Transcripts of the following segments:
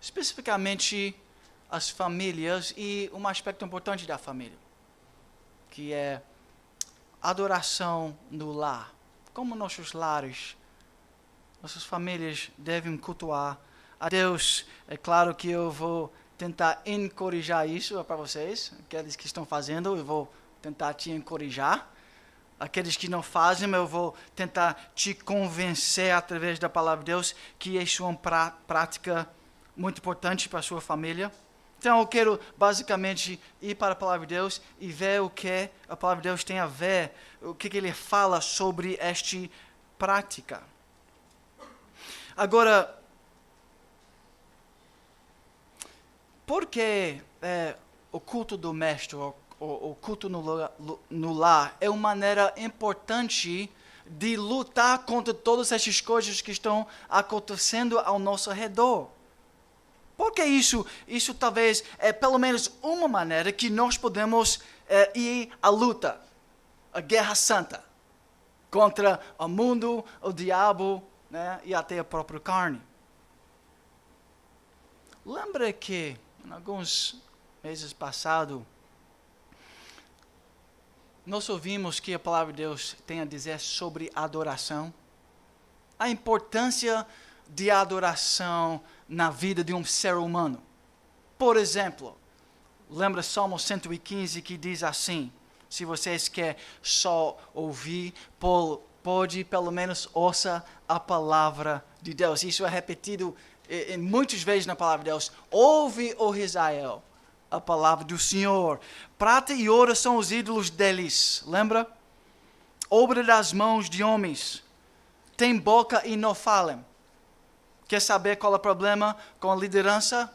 especificamente as famílias e um aspecto importante da família, que é adoração no lar. Como nossos lares, nossas famílias devem cultuar a Deus. É claro que eu vou tentar encorajar isso para vocês, aqueles que estão fazendo, eu vou tentar te encorajar. Aqueles que não fazem, eu vou tentar te convencer através da palavra de Deus que isso é uma prática muito importante para a sua família. Então eu quero basicamente ir para a palavra de Deus e ver o que a palavra de Deus tem a ver, o que ele fala sobre esta prática. Agora, por que o culto doméstico, o culto no lar é uma maneira importante de lutar contra todas essas coisas que estão acontecendo ao nosso redor? Porque isso talvez é pelo menos uma maneira que nós podemos ir à luta, a guerra santa, contra o mundo, o diabo, né, e até a própria carne. Lembra que, em alguns meses passados, nós ouvimos que a palavra de Deus tem a dizer sobre adoração? A importância de adoração na vida de um ser humano. Por exemplo, lembra Salmo 115 que diz assim, se vocês querem só ouvir, pode pelo menos ouça a palavra de Deus. Isso é repetido muitas vezes na palavra de Deus. Ouve, ó Israel, a palavra do Senhor. Prata e ouro são os ídolos deles, lembra? Obra das mãos de homens. Tem boca e não falam. Quer saber qual é o problema com a liderança?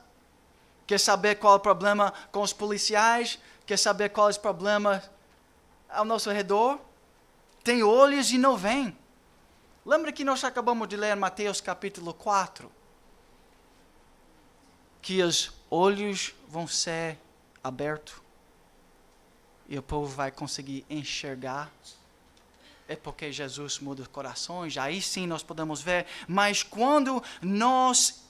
Quer saber qual é o problema com os policiais? Quer saber qual é o problema ao nosso redor? Tem olhos e não veem. Lembra que nós acabamos de ler Mateus capítulo 4? Que os olhos vão ser abertos e o povo vai conseguir enxergar. É porque Jesus muda os corações, aí sim nós podemos ver. Mas quando nós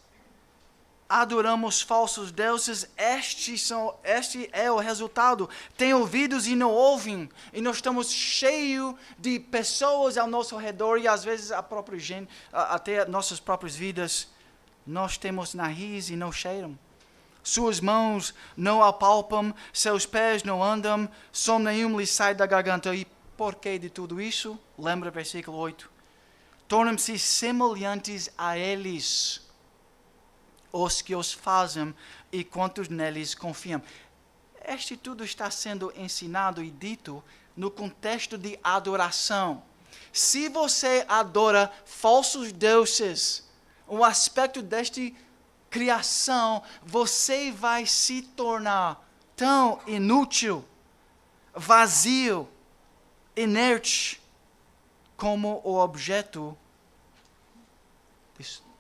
adoramos falsos deuses, este é o resultado. Tem ouvidos e não ouvem. E nós estamos cheios de pessoas ao nosso redor e às vezes a própria gente, até nossas próprias vidas. Nós temos nariz e não cheiram. Suas mãos não apalpam, seus pés não andam, som nenhum lhe sai da garganta. E por que de tudo isso? Lembra versículo 8. Tornam-se semelhantes a eles, os que os fazem e quantos neles confiam. Este tudo está sendo ensinado e dito no contexto de adoração. Se você adora falsos deuses, um aspecto desta criação, você vai se tornar tão inútil, vazio, inerte, como o objeto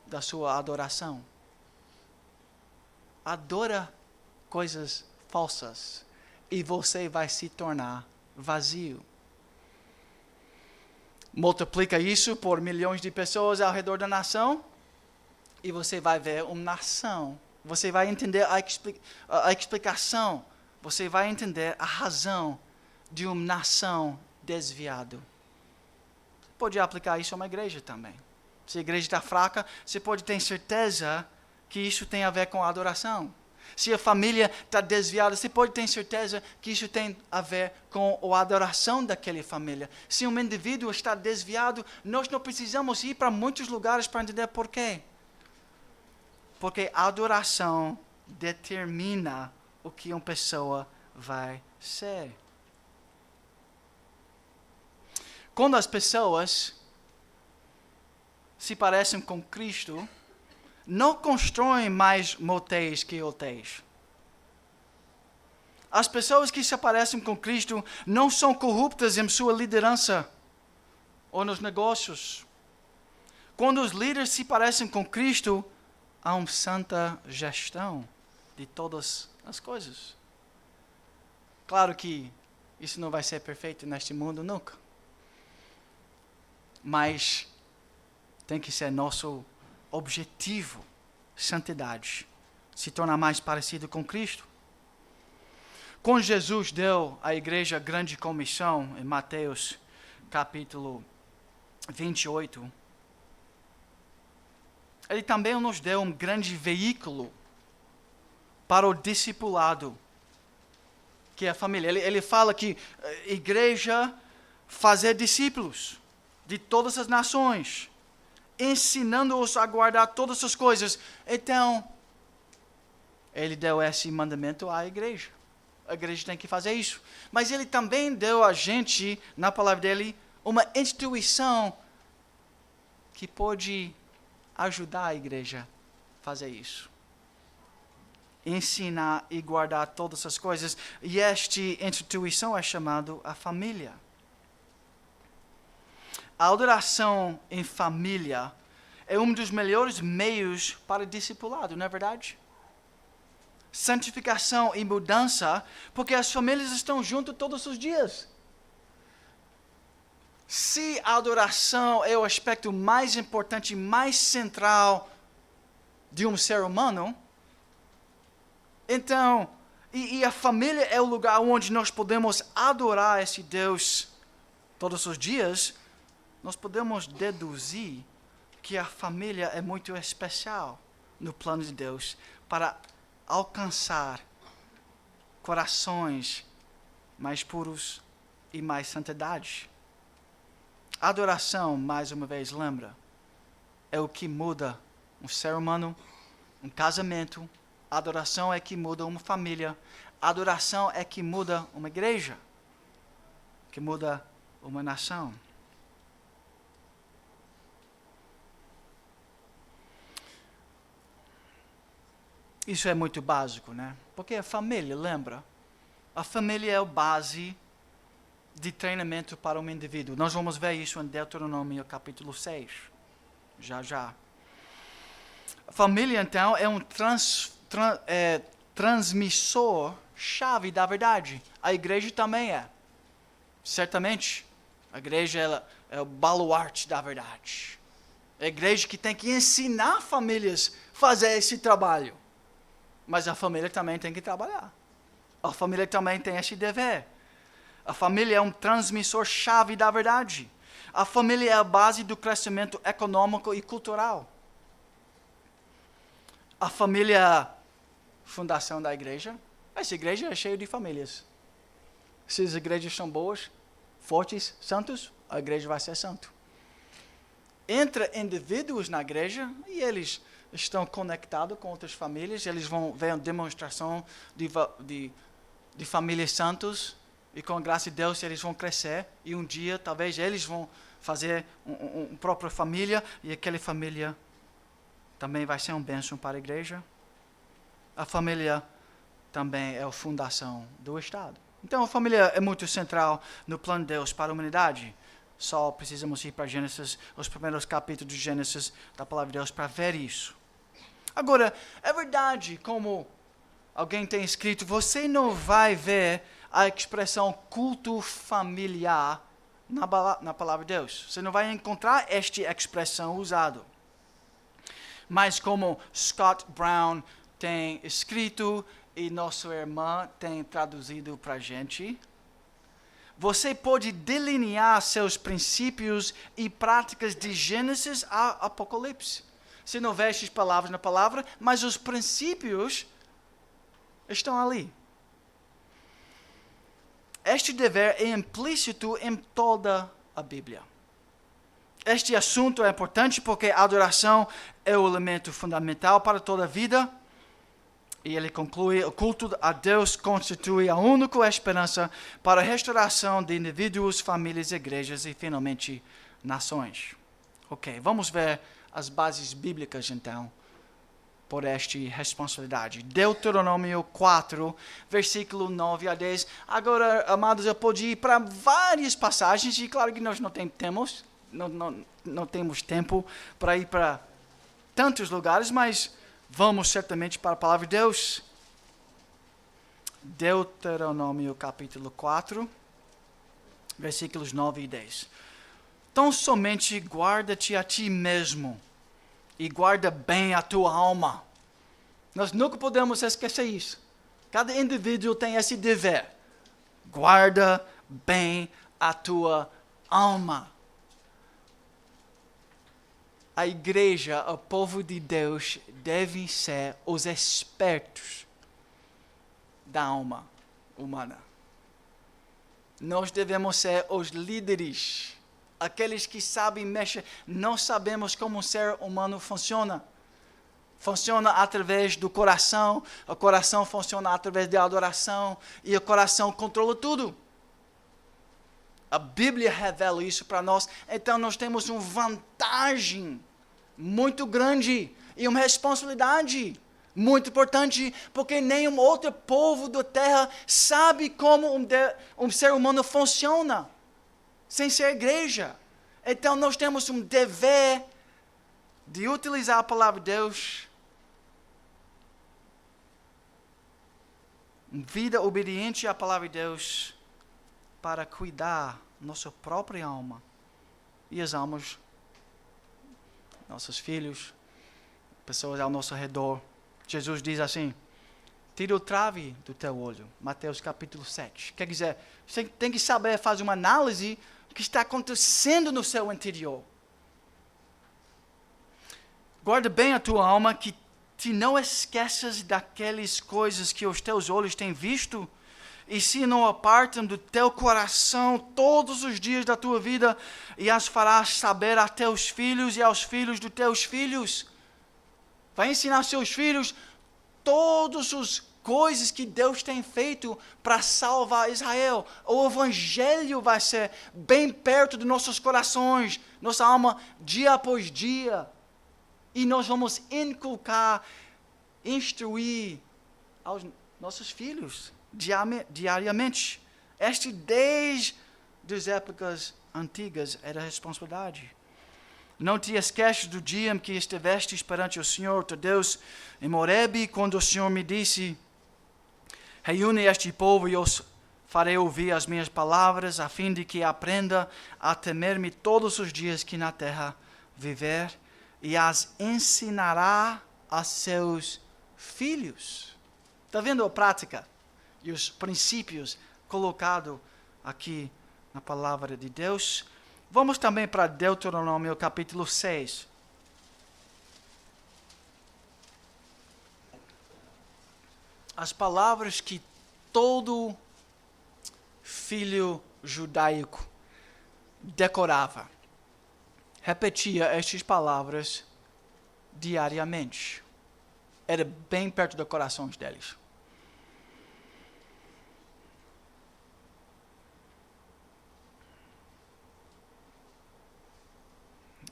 da sua adoração. Adora coisas falsas e você vai se tornar vazio. Multiplica isso por milhões de pessoas ao redor da nação e você vai ver uma nação. Você vai entender a explicação. Você vai entender a razão de uma nação desviada. Pode aplicar isso a uma igreja também. Se a igreja está fraca, você pode ter certeza que isso tem a ver com a adoração. Se a família está desviada, você pode ter certeza que isso tem a ver com a adoração daquela família. Se um indivíduo está desviado, nós não precisamos ir para muitos lugares para entender por quê. Porque a adoração determina o que uma pessoa vai ser. Quando as pessoas se parecem com Cristo, não constroem mais motéis que hotéis. As pessoas que se parecem com Cristo não são corruptas em sua liderança ou nos negócios. Quando os líderes se parecem com Cristo, há uma santa gestão de todas as coisas. Claro que isso não vai ser perfeito neste mundo nunca. Mas tem que ser nosso objetivo, santidade. se tornar mais parecido com Cristo. Quando Jesus deu à igreja a grande comissão, em Mateus capítulo 28, ele também nos deu um grande veículo para o discipulado, que é a família. Ele fala que igreja fazer discípulos de todas as nações, ensinando-os a guardar todas as coisas. Então, ele deu esse mandamento à igreja. A igreja tem que fazer isso. Mas ele também deu a gente, na palavra dele, uma instituição que pode ajudar a igreja a fazer isso. Ensinar e guardar todas as coisas. E esta instituição é chamada a família. A adoração em família é um dos melhores meios para discipulado, não é verdade? Santificação e mudança, porque as famílias estão juntas todos os dias. Se a adoração é o aspecto mais importante, mais central de um ser humano, então, e a família é o lugar onde nós podemos adorar esse Deus todos os dias, nós podemos deduzir que a família é muito especial no plano de Deus para alcançar corações mais puros e mais santidade. Adoração, mais uma vez, lembra, é o que muda um ser humano, um casamento. Adoração é que muda uma família. Adoração é que muda uma igreja, que muda uma nação. Isso é muito básico, né? Porque a família, lembra? A família é a base de treinamento para um indivíduo. Nós vamos ver isso em Deuteronômio capítulo 6. Já. A família, então, é um transmissor-chave da verdade. A igreja também é. Certamente, a igreja ela é o baluarte da verdade. É a igreja que tem que ensinar famílias a fazer esse trabalho. Mas a família também tem que trabalhar. A família também tem esse dever. A família é um transmissor-chave da verdade. A família é a base do crescimento econômico e cultural. A família é a fundação da igreja. Essa igreja é cheia de famílias. Se as igrejas são boas, fortes, santos, a igreja vai ser santo. Entra indivíduos na igreja e eles estão conectados com outras famílias, eles vão ver uma demonstração de famílias santos, e com a graça de Deus eles vão crescer, e um dia talvez eles vão fazer uma própria família, e aquela família também vai ser uma bênção para a igreja. A família também é a fundação do Estado. Então a família é muito central no plano de Deus para a humanidade. Só precisamos ir para Gênesis, os primeiros capítulos de Gênesis, da palavra de Deus, para ver isso. Agora, é verdade, como alguém tem escrito, você não vai ver a expressão culto familiar na palavra de Deus. Você não vai encontrar esta expressão usada. Mas como Scott Brown tem escrito e nossa irmã tem traduzido para a gente, você pode delinear seus princípios e práticas de Gênesis a Apocalipse. Você não vê estas palavras na palavra, mas os princípios estão ali. Este dever é implícito em toda a Bíblia. Este assunto é importante porque a adoração é o elemento fundamental para toda a vida. E ele conclui, o culto a Deus constitui a única esperança para a restauração de indivíduos, famílias, igrejas e, finalmente, nações. Ok, vamos ver as bases bíblicas, então, por esta responsabilidade. Deuteronômio 4, versículo 9 a 10. Agora, amados, eu posso ir para várias passagens, e claro que nós não temos tempo para ir para tantos lugares, mas vamos certamente para a palavra de Deus. Deuteronômio capítulo 4, versículos 9 e 10. Tão somente guarda-te a ti mesmo, e guarda bem a tua alma, Nós nunca podemos esquecer isso. Cada indivíduo tem esse dever. Guarda bem a tua alma. A igreja, o povo de Deus, devem ser os espertos da alma humana. Nós devemos ser os líderes, aqueles que sabem mexer. Nós sabemos como um ser humano funciona. Funciona através do coração, o coração funciona através da adoração, e o coração controla tudo. A Bíblia revela isso para nós, então nós temos uma vantagem muito grande e uma responsabilidade muito importante, porque nenhum outro povo da terra sabe como um ser humano funciona, sem ser igreja. Então nós temos um dever de utilizar a palavra de Deus, vida obediente à palavra de Deus, para cuidar nossa própria alma e as almas, nossos filhos, pessoas ao nosso redor. Jesus diz assim: tira o trave do teu olho. Mateus capítulo 7. Quer dizer, você tem que saber fazer uma análise do que está acontecendo no seu interior. Guarda bem a tua alma, que te não esqueças daquelas coisas que os teus olhos têm visto, e se não apartam do teu coração todos os dias da tua vida, e as farás saber a teus filhos e aos filhos dos teus filhos. Vai ensinar seus filhos todas as coisas que Deus tem feito para salvar Israel. O Evangelho vai ser bem perto de nossos corações, nossa alma, dia após dia. E nós vamos inculcar, instruir aos nossos filhos diariamente. Este desde as épocas antigas era a responsabilidade. Não te esqueças do dia em que estiveste perante o Senhor teu Deus em Horebe, quando o Senhor me disse: reúne este povo e eu farei ouvir as minhas palavras, a fim de que aprenda a temer-me todos os dias que na terra viver, e as ensinará a seus filhos. Está vendo a prática e os princípios colocados aqui na palavra de Deus? Vamos também para Deuteronômio capítulo 6. As palavras que todo filho judaico decorava. Repetia estas palavras diariamente. Era bem perto do coração deles.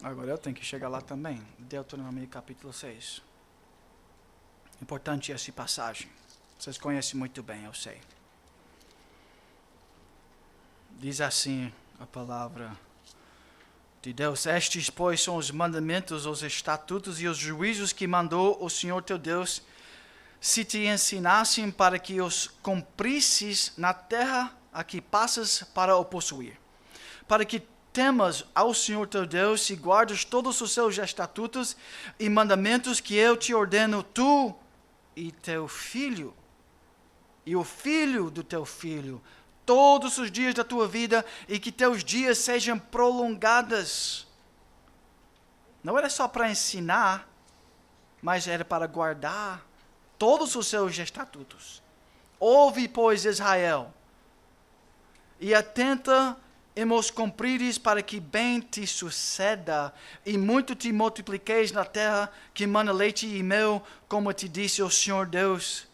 Agora eu tenho que chegar lá também. Deuteronômio capítulo 6. Importante essa passagem. Vocês conhecem muito bem, eu sei. Diz assim a palavra de Deus: estes, pois, são os mandamentos, os estatutos e os juízos que mandou o Senhor teu Deus, se te ensinassem para que os cumprisses na terra a que passas para o possuir, para que temas ao Senhor teu Deus e guardes todos os seus estatutos e mandamentos que eu te ordeno, tu e teu filho, e o filho do teu filho, todos os dias da tua vida, e que teus dias sejam prolongados. Não era só para ensinar, mas era para guardar todos os seus estatutos. Ouve, pois, Israel, e atenta e os cumprires, para que bem te suceda, e muito te multipliqueis na terra que mana leite e mel, como te disse o Senhor Deus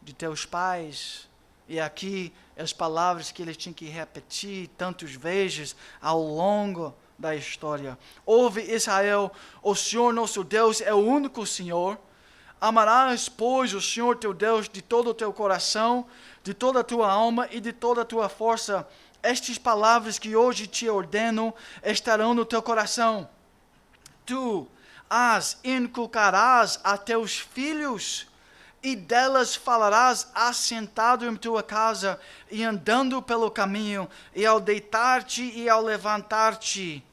de teus pais. E aqui as palavras que ele tinha que repetir tantas vezes ao longo da história. Ouve, Israel, o Senhor nosso Deus é o único Senhor. Amarás, pois, o Senhor teu Deus de todo o teu coração, de toda a tua alma e de toda a tua força. Estas palavras que hoje te ordeno estarão no teu coração. Tu as inculcarás a teus filhos, e delas falarás assentado em tua casa, e andando pelo caminho, e ao deitar-te e ao levantar-te.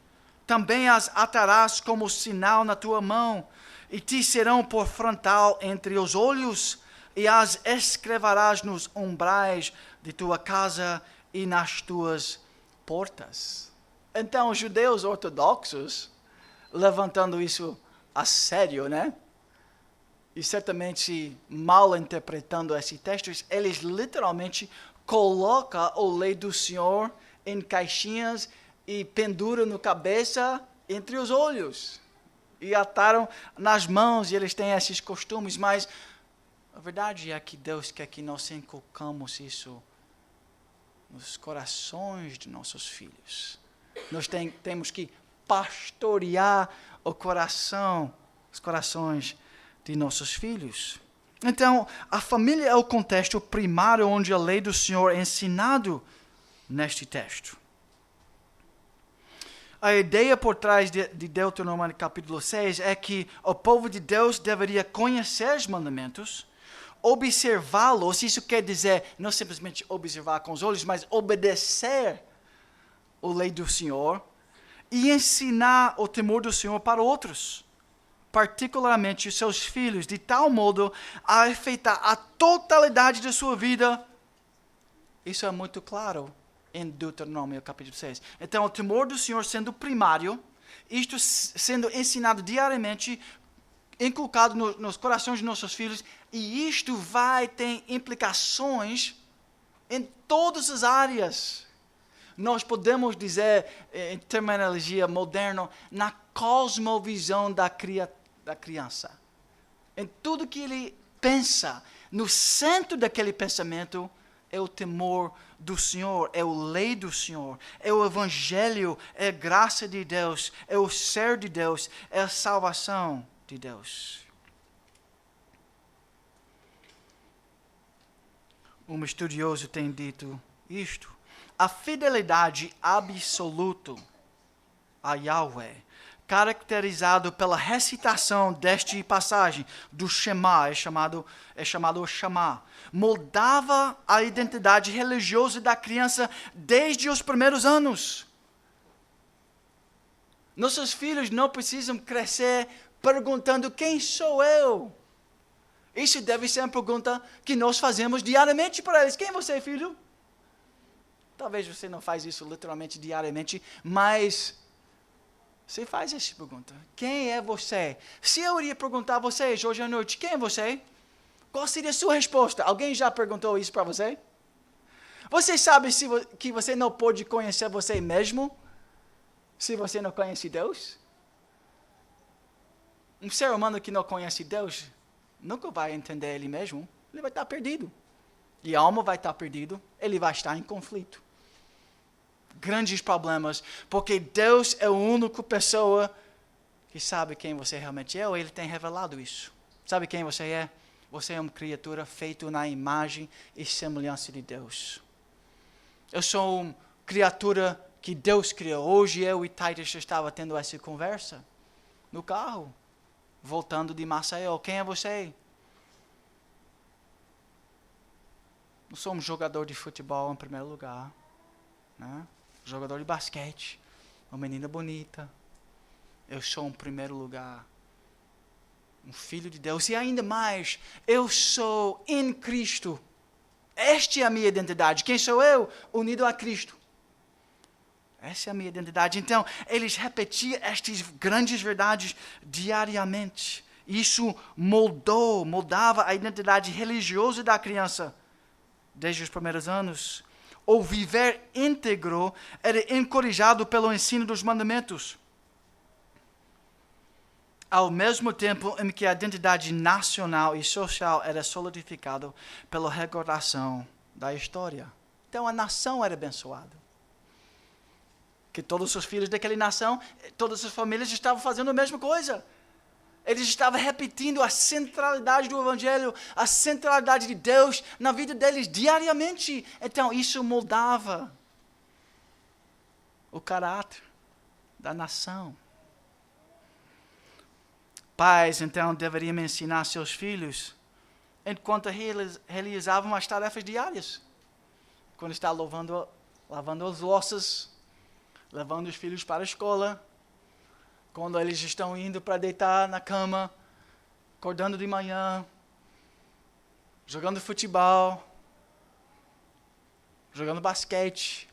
Também as atarás como sinal na tua mão, e te serão por frontal entre os olhos, e as escreverás nos umbrais de tua casa e nas tuas portas. Então, os judeus ortodoxos, levantando isso a sério, né? E certamente mal interpretando esse texto, eles literalmente colocam a lei do Senhor em caixinhas e penduram na cabeça entre os olhos. E ataram nas mãos, e eles têm esses costumes, mas a verdade é que Deus quer que nós inculcamos isso nos corações de nossos filhos. Nós temos que pastorear os corações de nossos filhos. Então, a família é o contexto primário onde a lei do Senhor é ensinado neste texto. A ideia por trás de Deuteronômio capítulo 6 é que o povo de Deus deveria conhecer os mandamentos, observá-los, isso quer dizer não simplesmente observar com os olhos, mas obedecer a lei do Senhor e ensinar o temor do Senhor para outros, particularmente os seus filhos, de tal modo a afetar a totalidade da sua vida. Isso é muito claro em Deuteronômio capítulo 6. Então, o temor do Senhor sendo primário, isto sendo ensinado diariamente, inculcado nos corações de nossos filhos, e isto vai ter implicações em todas as áreas. Nós podemos dizer, em terminologia moderna, na cosmovisão da criança. Em tudo que ele pensa, no centro daquele pensamento é o temor do Senhor, é a lei do Senhor, é o Evangelho, é a graça de Deus, é o ser de Deus, é a salvação de Deus. Um estudioso tem dito isto: a fidelidade absoluta a Yahweh, caracterizado pela recitação desta passagem do Shema, é chamado o Shema, moldava a identidade religiosa da criança desde os primeiros anos. Nossos filhos não precisam crescer perguntando: quem sou eu? Isso deve ser uma pergunta que nós fazemos diariamente para eles. Quem é você, filho? Talvez você não faz isso literalmente diariamente, mas você faz essa pergunta. Quem é você? Se eu iria perguntar a vocês hoje à noite, quem é você? Qual seria a sua resposta? Alguém já perguntou isso para você? Você sabe que você não pode conhecer você mesmo se você não conhece Deus? Um ser humano que não conhece Deus nunca vai entender ele mesmo. Ele vai estar perdido. E a alma vai estar perdida. Ele vai estar em conflito. Grandes problemas, porque Deus é a única pessoa que sabe quem você realmente é, ou Ele tem revelado isso. Sabe quem você é? Você é uma criatura feita na imagem e semelhança de Deus. Eu sou uma criatura que Deus criou. Hoje eu e Titus estava tendo essa conversa no carro, voltando de Maceió. Quem é você? Não sou um jogador de futebol em primeiro lugar, né? Jogador de basquete, uma menina bonita. Eu sou em primeiro lugar um filho de Deus, e ainda mais, eu sou em Cristo. Esta é a minha identidade. Quem sou eu? Unido a Cristo. Essa é a minha identidade. Então, eles repetiam estas grandes verdades diariamente. Isso moldava a identidade religiosa da criança desde os primeiros anos. O viver íntegro era encorajado pelo ensino dos mandamentos, ao mesmo tempo em que a identidade nacional e social era solidificada pela recordação da história. Então a nação era abençoada. Que todos os filhos daquela nação, todas as famílias estavam fazendo a mesma coisa. Eles estavam repetindo a centralidade do Evangelho, a centralidade de Deus na vida deles diariamente. Então, isso moldava o caráter da nação. Pais, então, deveriam ensinar seus filhos enquanto realizavam as tarefas diárias. Quando está lavando as louças, levando os filhos para a escola, quando eles estão indo para deitar na cama, acordando de manhã, jogando futebol, jogando basquete.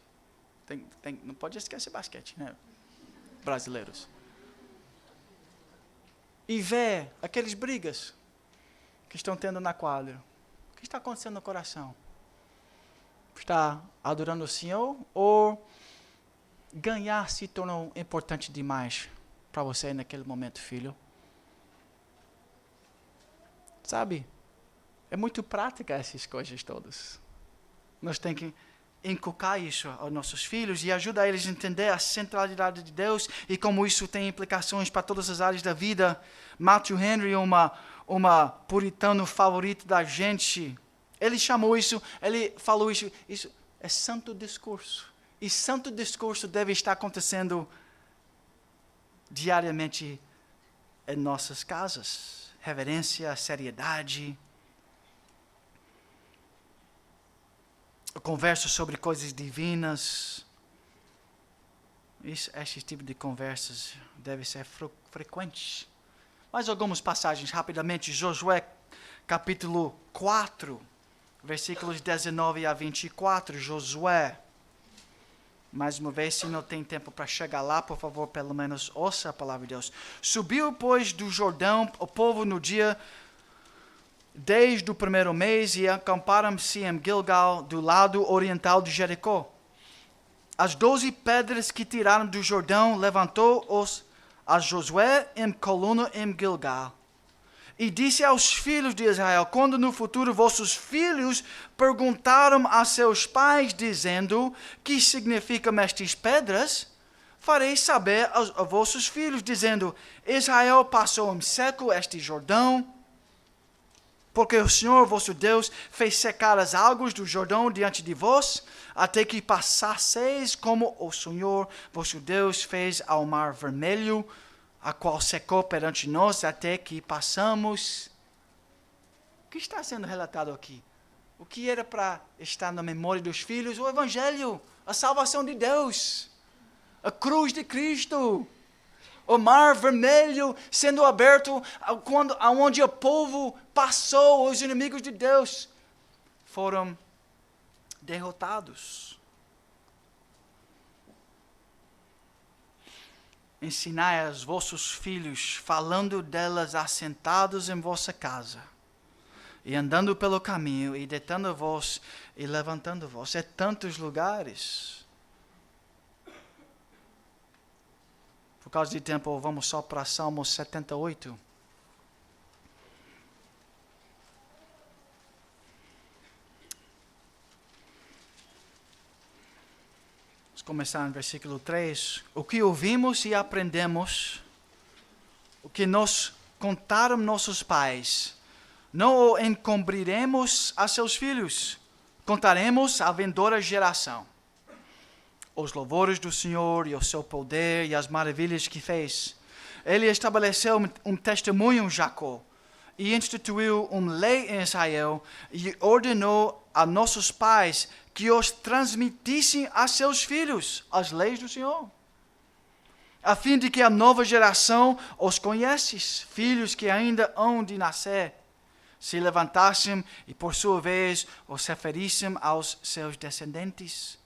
Não pode esquecer basquete, né? Brasileiros. E ver aqueles brigas que estão tendo na quadra. O que está acontecendo no coração? Está adorando o Senhor ou ganhar se tornou importante demais para você naquele momento, filho? Sabe? É muito prática essas coisas todas. Nós temos que inculcar isso aos nossos filhos e ajudar eles a entender a centralidade de Deus e como isso tem implicações para todas as áreas da vida. Matthew Henry, uma puritano favorito da gente, ele falou isso é santo discurso. E santo discurso deve estar acontecendo diariamente em nossas casas. Reverência, seriedade. Conversa sobre coisas divinas. Esse tipo de conversas deve ser frequentes. Mais algumas passagens rapidamente. Josué capítulo 4, versículos 19 a 24. Josué. Mais uma vez, se não tem tempo para chegar lá, por favor, pelo menos ouça a palavra de Deus. Subiu, pois, do Jordão o povo no dia desde o primeiro mês e acamparam-se em Gilgal, do lado oriental de Jericó. As 12 pedras que tiraram do Jordão levantou-os a Josué em coluna em Gilgal. E disse aos filhos de Israel: quando no futuro vossos filhos perguntaram a seus pais, dizendo: que significam estas pedras? Farei saber a vossos filhos, dizendo: Israel passou em seco este Jordão, porque o Senhor vosso Deus fez secar as águas do Jordão diante de vós, até que passasseis, como o Senhor vosso Deus fez ao mar vermelho, a qual secou perante nós até que passamos. O que está sendo relatado aqui? O que era para estar na memória dos filhos? O Evangelho, a salvação de Deus, a cruz de Cristo, o mar vermelho sendo aberto, onde o povo passou, os inimigos de Deus foram derrotados. Ensinai aos vossos filhos, falando delas assentados em vossa casa, e andando pelo caminho, e deitando-vos, e levantando-vos. É tantos lugares. Por causa de tempo, vamos só para Salmo 78. Começar no versículo 3. O que ouvimos e aprendemos, o que nos contaram nossos pais, não o encobriremos a seus filhos, contaremos à vindoura geração os louvores do Senhor e o seu poder e as maravilhas que fez. Ele estabeleceu um testemunho em Jacó e instituiu uma lei em Israel e ordenou a nossos pais que os transmitissem a seus filhos as leis do Senhor, a fim de que a nova geração os conhecesse, filhos que ainda hão de nascer, se levantassem e por sua vez os referissem aos seus descendentes,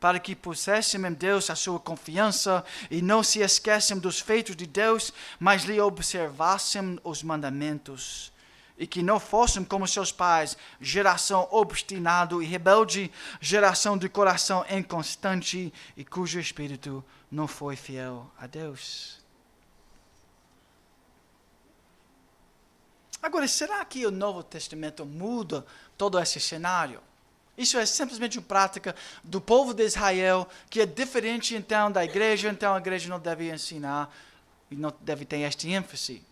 para que pusessem em Deus a sua confiança e não se esquecem dos feitos de Deus, mas lhe observassem os mandamentos, e que não fossem como seus pais, geração obstinada e rebelde, geração de coração inconstante e cujo espírito não foi fiel a Deus. Agora, será que o Novo Testamento muda todo esse cenário? Isso é simplesmente uma prática do povo de Israel, que é diferente então da igreja, então a igreja não deve ensinar e não deve ter este ênfase.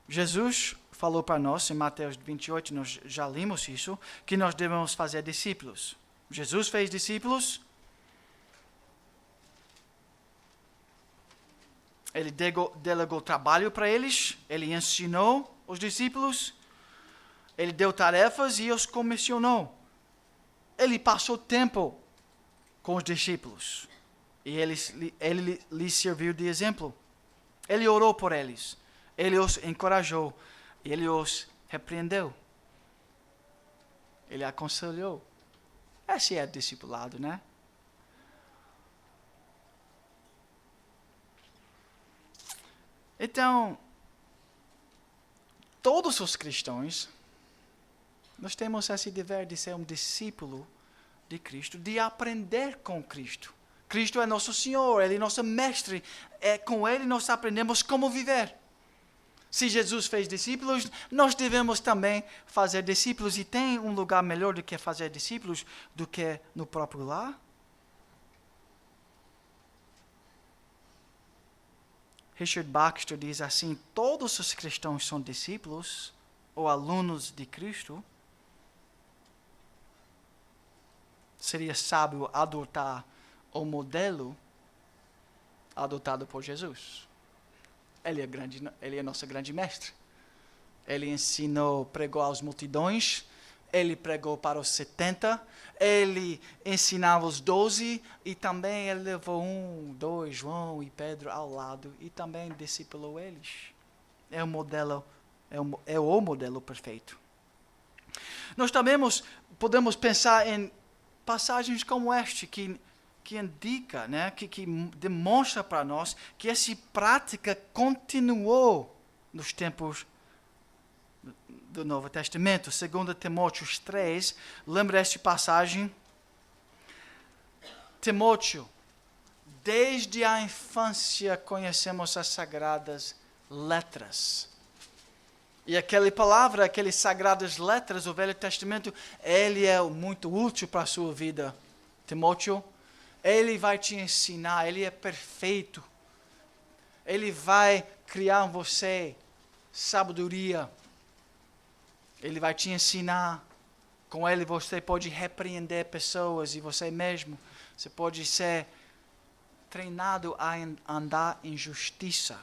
Jesus falou para nós, em Mateus 28, nós já lemos isso, que nós devemos fazer discípulos. Jesus fez discípulos. Ele delegou trabalho para eles, ele ensinou os discípulos, ele deu tarefas e os comissionou. Ele passou tempo com os discípulos e ele lhes serviu de exemplo. Ele orou por eles. Ele os encorajou. Ele os repreendeu. Ele aconselhou. Esse é discipulado, né? Então, todos os cristãos, nós temos esse dever de ser um discípulo de Cristo, de aprender com Cristo. Cristo é nosso Senhor, Ele é nosso Mestre. Com Ele nós aprendemos como viver. Se Jesus fez discípulos, nós devemos também fazer discípulos. E tem um lugar melhor do que fazer discípulos do que no próprio lar? Richard Baxter diz assim: todos os cristãos são discípulos ou alunos de Cristo. Seria sábio adotar o modelo adotado por Jesus. Ele é nosso grande mestre. Ele ensinou, pregou às multidões. Ele pregou para os 70. Ele ensinava os 12. E também ele levou 1, 2, João e Pedro ao lado. E também discipulou eles. É o modelo perfeito. Nós também podemos pensar em passagens como este, que indica, né, que demonstra para nós que essa prática continuou nos tempos do Novo Testamento. 2 Timóteo 3, lembra esta passagem? Timóteo, desde a infância conhecemos as sagradas letras. E aquelas sagradas letras do Velho Testamento, ele é muito útil para a sua vida, Timóteo. Ele vai te ensinar, ele é perfeito. Ele vai criar em você sabedoria. Ele vai te ensinar. Com ele você pode repreender pessoas e você mesmo. Você pode ser treinado a andar em justiça.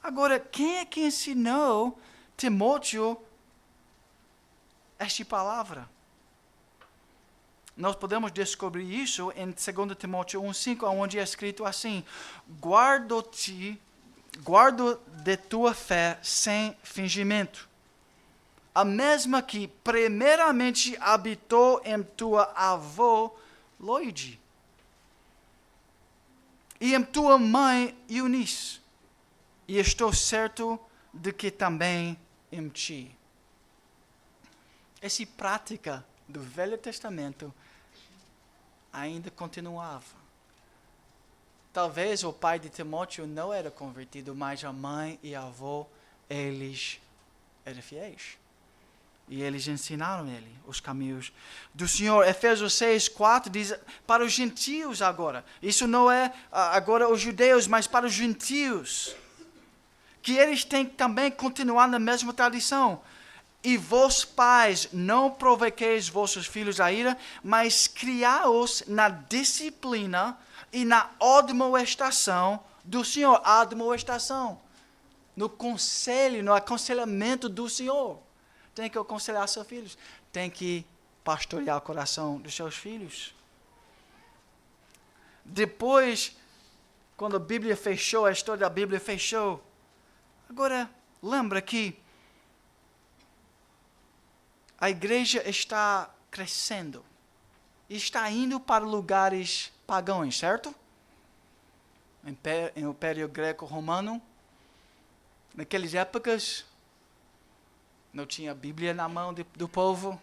Agora, quem é que ensinou Timóteo esta palavra? Nós podemos descobrir isso em 2 Timóteo 1,5, onde é escrito assim: guardo de tua fé sem fingimento, a mesma que primeiramente habitou em tua avó Loide, e em tua mãe Eunice, e estou certo de que também em ti. Essa prática do Velho Testamento ainda continuava. Talvez o pai de Timóteo não era convertido, mas a mãe e a avó, eles eram fiéis. E eles ensinaram ele os caminhos do Senhor. Efésios 6:4 diz para os gentios agora. Isso não é agora os judeus, mas para os gentios. Que eles têm que também continuar na mesma tradição. E vós, pais, não provoqueis vossos filhos a ira, mas criai-os na disciplina e na admoestação do Senhor. A admoestação, no conselho, no aconselhamento do Senhor. Tem que aconselhar seus filhos. Tem que pastorear o coração dos seus filhos. Depois, quando a Bíblia fechou, a história da Bíblia fechou. Agora, lembra que a igreja está crescendo. E está indo para lugares pagãos, certo? Em Império Greco-Romano, naquelas épocas, não tinha Bíblia na mão do povo.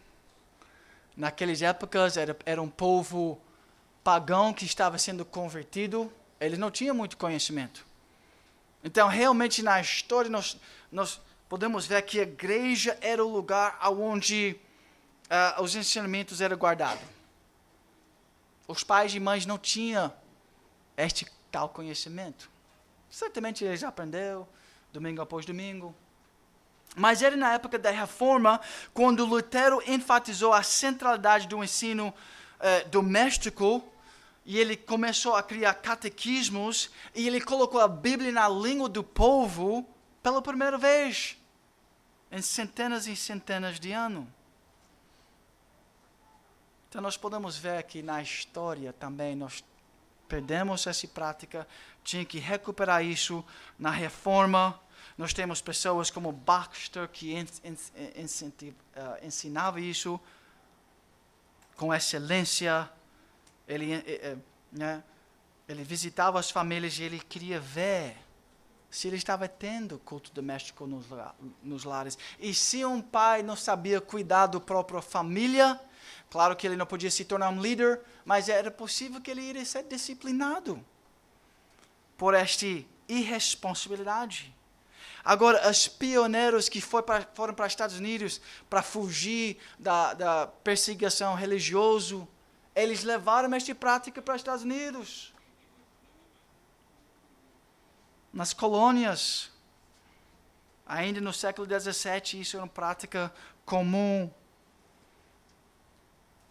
Naquelas épocas, era um povo pagão que estava sendo convertido. Eles não tinham muito conhecimento. Então, realmente, na história, nós podemos ver que a igreja era o lugar onde os ensinamentos eram guardados. Os pais e mães não tinham este tal conhecimento. Certamente eles aprenderam, domingo após domingo. Mas era na época da Reforma, quando Lutero enfatizou a centralidade do ensino doméstico, e ele começou a criar catequismos, e ele colocou a Bíblia na língua do povo pela primeira vez, em centenas e centenas de anos. Então nós podemos ver que na história também nós perdemos essa prática, tinha que recuperar isso na Reforma. Nós temos pessoas como Baxter que ensinava isso com excelência. Ele visitava as famílias e ele queria ver se ele estava tendo culto doméstico nos lares. E se um pai não sabia cuidar da própria família, claro que ele não podia se tornar um líder, mas era possível que ele iria ser disciplinado por esta irresponsabilidade. Agora, os pioneiros que foram para os Estados Unidos para fugir da perseguição religiosa, eles levaram esta prática para os Estados Unidos. Nas colônias, ainda no século XVII, isso era uma prática comum.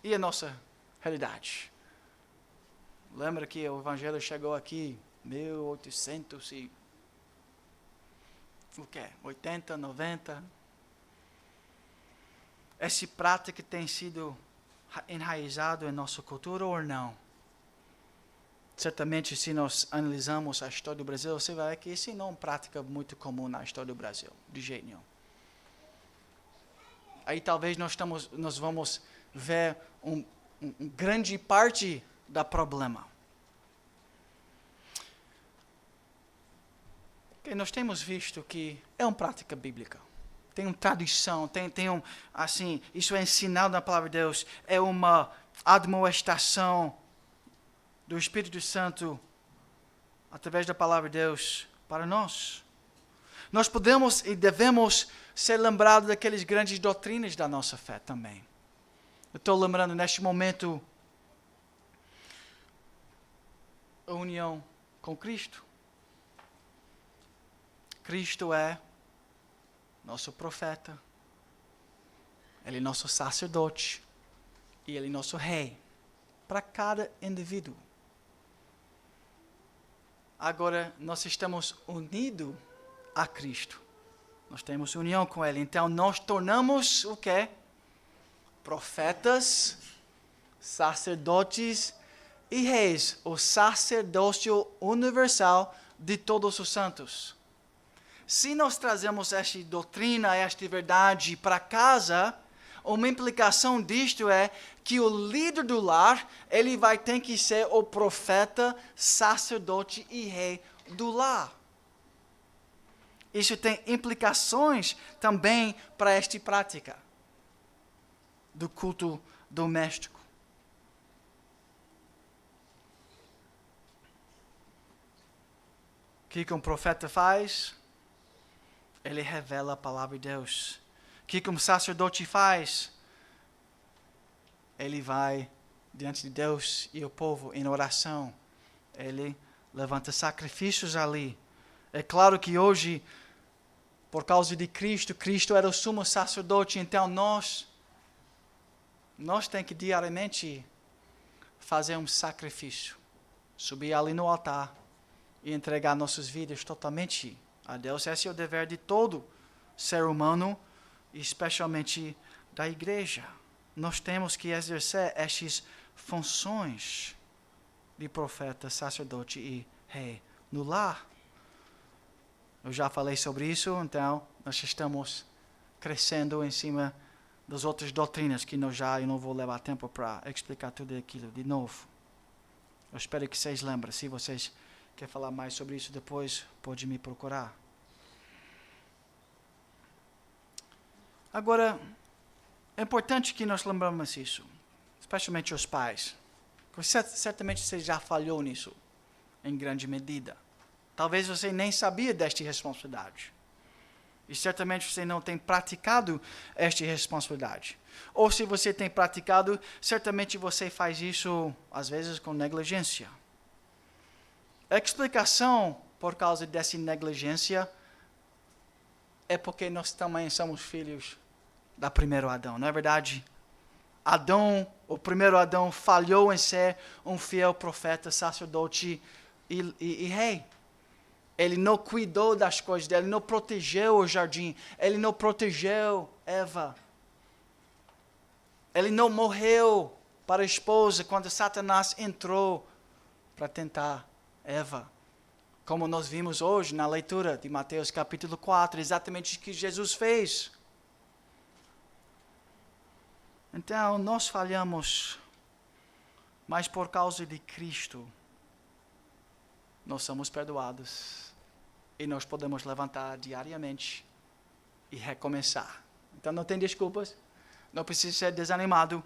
E a nossa realidade? Lembra que o Evangelho chegou aqui em 80, 90? Essa prática tem sido enraizado em nossa cultura ou não? Certamente, se nós analisamos a história do Brasil, você vai ver que isso não é uma prática muito comum na história do Brasil, de jeito nenhum. Aí talvez nós vamos ver grande parte do problema. Porque nós temos visto que é uma prática bíblica. Tem uma tradição, isso é ensinado na palavra de Deus, é uma admoestação do Espírito Santo através da palavra de Deus para nós. Nós podemos e devemos ser lembrados daquelas grandes doutrinas da nossa fé também. Eu estou lembrando neste momento a união com Cristo. Cristo é nosso profeta, Ele é nosso sacerdote e Ele é nosso rei para cada indivíduo. Agora, nós estamos unidos a Cristo. Nós temos união com Ele. Então, nós tornamos o quê? Profetas, sacerdotes e reis. O sacerdócio universal de todos os santos. Se nós trazemos esta doutrina, esta verdade para casa, uma implicação disto é que o líder do lar, ele vai ter que ser o profeta, sacerdote e rei do lar. Isso tem implicações também para esta prática do culto doméstico. O que um profeta faz? Ele revela a palavra de Deus. O que um sacerdote faz? Ele vai diante de Deus e o povo em oração. Ele levanta sacrifícios ali. É claro que hoje, por causa de Cristo, Cristo era o sumo sacerdote, então nós temos que diariamente fazer um sacrifício. Subir ali no altar e entregar nossas vidas totalmente a Deus. Esse é o dever de todo ser humano, especialmente da igreja. Nós temos que exercer estas funções de profeta, sacerdote e rei no lar. Eu já falei sobre isso, então nós estamos crescendo em cima das outras doutrinas que eu não vou levar tempo para explicar tudo aquilo de novo. Eu espero que vocês lembrem. Se vocês querem falar mais sobre isso depois, pode me procurar. Agora, é importante que nós lembramos isso, especialmente os pais. Certamente você já falhou nisso, em grande medida. Talvez você nem sabia desta responsabilidade. E certamente você não tem praticado esta responsabilidade. Ou se você tem praticado, certamente você faz isso, às vezes, com negligência. A explicação por causa dessa negligência é porque nós também somos filhos da primeiro Adão, não é verdade? O primeiro Adão, falhou em ser um fiel profeta, sacerdote e rei. Ele não cuidou das coisas dele, ele não protegeu o jardim, ele não protegeu Eva. Ele não morreu para a esposa quando Satanás entrou para tentar Eva. Como nós vimos hoje na leitura de Mateus capítulo 4, exatamente o que Jesus fez. Então, nós falhamos, mas por causa de Cristo, nós somos perdoados. E nós podemos levantar diariamente e recomeçar. Então, não tem desculpas, não precisa ser desanimado.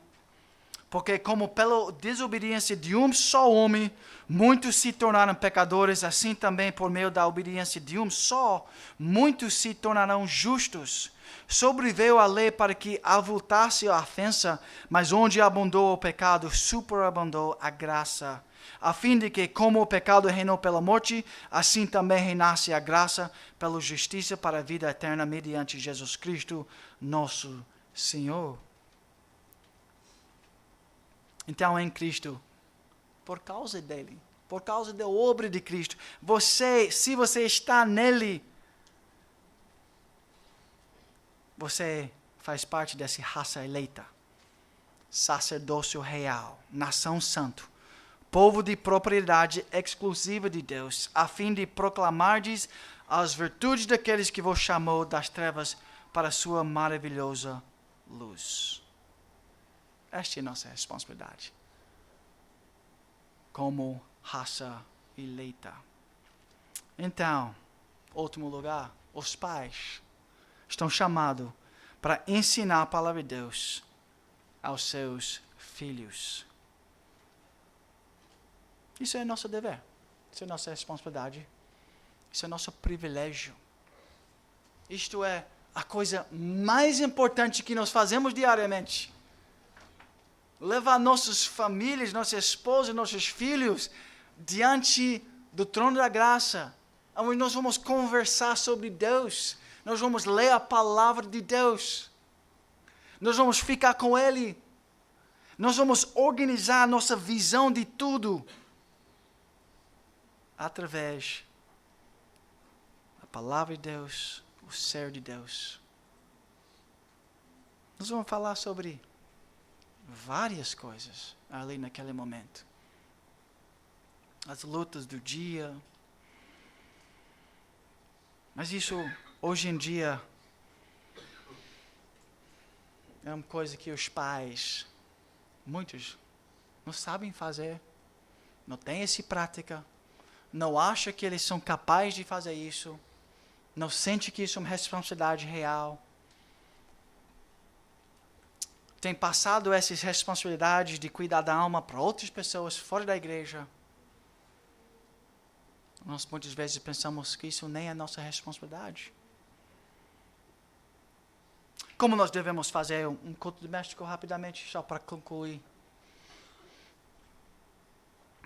Porque como pela desobediência de um só homem, muitos se tornaram pecadores, assim também por meio da obediência de um só, muitos se tornarão justos. Sobreviveu a lei para que avultasse a ofensa, mas onde abundou o pecado, superabundou a graça. A fim de que, como o pecado reinou pela morte, assim também reinasse a graça pela justiça para a vida eterna mediante Jesus Cristo, nosso Senhor. Então, em Cristo, por causa dele, por causa da obra de Cristo, se você está nele, você faz parte dessa raça eleita, sacerdócio real, nação santa, povo de propriedade exclusiva de Deus, a fim de proclamardes as virtudes daqueles que vos chamou das trevas para a sua maravilhosa luz. Esta é a nossa responsabilidade como raça eleita. Então, último lugar, os pais estão chamados para ensinar a palavra de Deus aos seus filhos. Isso é nosso dever, isso é nossa responsabilidade, isso é nosso privilégio. Isto é a coisa mais importante que nós fazemos diariamente. Levar nossas famílias, nossas esposas, nossos filhos diante do trono da graça, onde nós vamos conversar sobre Deus, nós vamos ler a palavra de Deus, nós vamos ficar com Ele, nós vamos organizar a nossa visão de tudo através da palavra de Deus, o ser de Deus. Nós vamos falar sobre várias coisas ali naquele momento. As lutas do dia. Mas isso, hoje em dia, é uma coisa que os pais, muitos, não sabem fazer, não têm essa prática, não acham que eles são capazes de fazer isso, não sentem que isso é uma responsabilidade real. Tem passado essas responsabilidades de cuidar da alma para outras pessoas fora da igreja. Nós muitas vezes pensamos que isso nem é nossa responsabilidade. Como nós devemos fazer um culto doméstico rapidamente, só para concluir?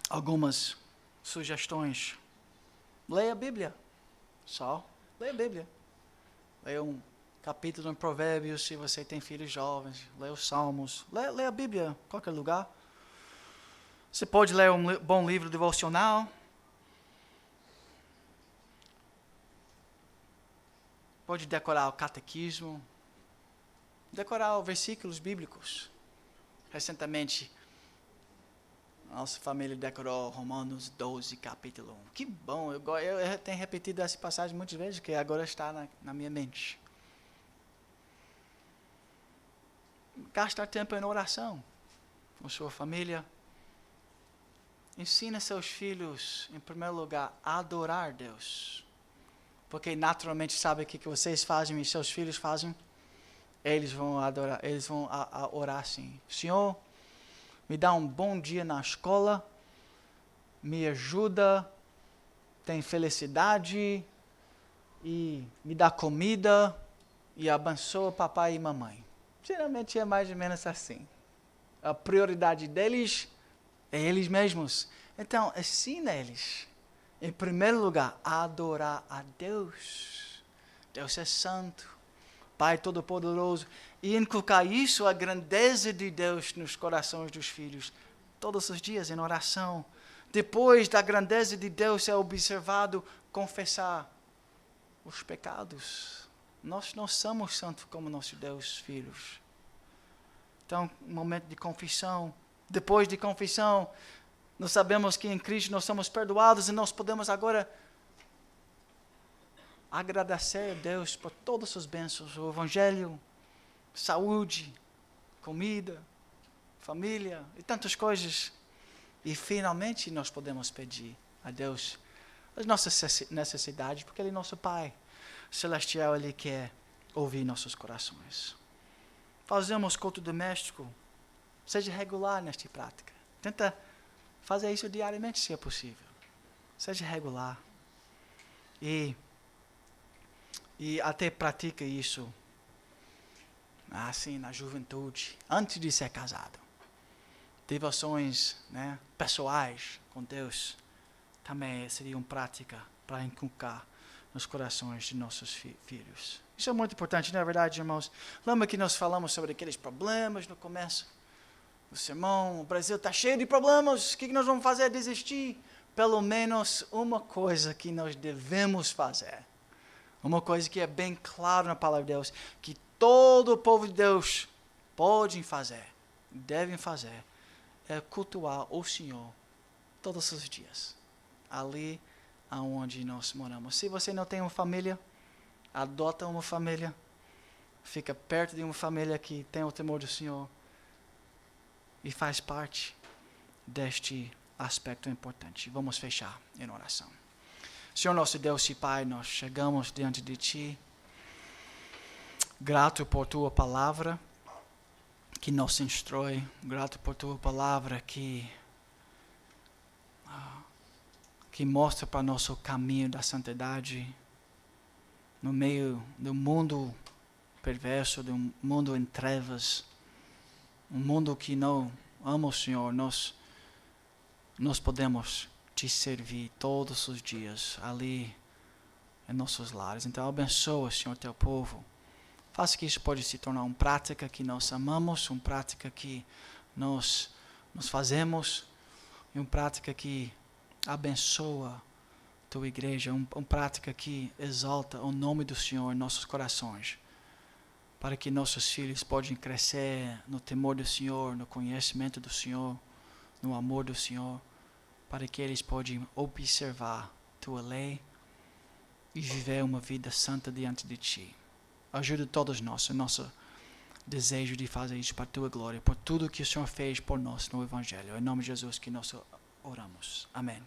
Algumas sugestões. Leia a Bíblia. Só leia a Bíblia. Leia um capítulo em Provérbios, se você tem filhos jovens. Leia os Salmos. Leia a Bíblia em qualquer lugar. Você pode ler um bom livro devocional. Pode decorar o catequismo. Decorar os versículos bíblicos. Recentemente, a nossa família decorou Romanos 12, capítulo 1. Que bom, eu tenho repetido essa passagem muitas vezes, que agora está na minha mente. Gastar tempo em oração com sua família. Ensina seus filhos, em primeiro lugar, a adorar Deus. Porque naturalmente sabe o que vocês fazem e seus filhos fazem? Eles vão adorar, eles vão orar assim: Senhor, me dá um bom dia na escola, me ajuda, tem felicidade e me dá comida e abençoa papai e mamãe. Geralmente é mais ou menos assim. A prioridade deles é eles mesmos. Então, ensina eles, em primeiro lugar, a adorar a Deus. Deus é santo, Pai Todo-Poderoso. E inculcar isso, a grandeza de Deus nos corações dos filhos, todos os dias em oração. Depois da grandeza de Deus é observado confessar os pecados. Nós não somos santos como nosso Deus, filhos. Então, um momento de confissão. Depois de confissão, nós sabemos que em Cristo nós somos perdoados e nós podemos agora agradecer a Deus por todas as suas bênçãos, o Evangelho, saúde, comida, família e tantas coisas. E finalmente nós podemos pedir a Deus as nossas necessidades, porque Ele é nosso Pai Celestial, Ele quer ouvir nossos corações. Fazemos culto doméstico, seja regular nesta prática. Tenta fazer isso diariamente, se é possível. Seja regular. E até pratica isso, assim, na juventude, antes de ser casado. Devoções, né, pessoais com Deus também seria uma prática para inculcar nos corações de nossos filhos. Isso é muito importante, não é verdade, irmãos? Lembra que nós falamos sobre aqueles problemas no começo do sermão? O Brasil está cheio de problemas, o que nós vamos fazer? Desistir? Pelo menos uma coisa que nós devemos fazer, uma coisa que é bem claro na palavra de Deus, que todo o povo de Deus pode fazer, devem fazer, é cultuar o Senhor todos os dias, ali aonde nós moramos. Se você não tem uma família, adota uma família, fica perto de uma família que tem o temor do Senhor e faz parte deste aspecto importante. Vamos fechar em oração. Senhor nosso Deus e Pai, nós chegamos diante de Ti, grato por Tua palavra que nos instrui, grato por Tua palavra que mostra para nós o caminho da santidade no meio do mundo perverso, do mundo em trevas, um mundo que não ama o Senhor. Nós podemos Te servir todos os dias ali em nossos lares. Então abençoa, Senhor, Teu povo. Faça que isso pode se tornar uma prática que nós amamos, uma prática que nós fazemos, e uma prática que abençoa Tua igreja, uma prática que exalta o nome do Senhor em nossos corações, para que nossos filhos possam crescer no temor do Senhor, no conhecimento do Senhor, no amor do Senhor, para que eles possam observar Tua lei e viver uma vida santa diante de Ti. Ajuda todos nós, o nosso desejo de fazer isso para a Tua glória, por tudo que o Senhor fez por nós no Evangelho. Em nome de Jesus que nós oramos. Amém.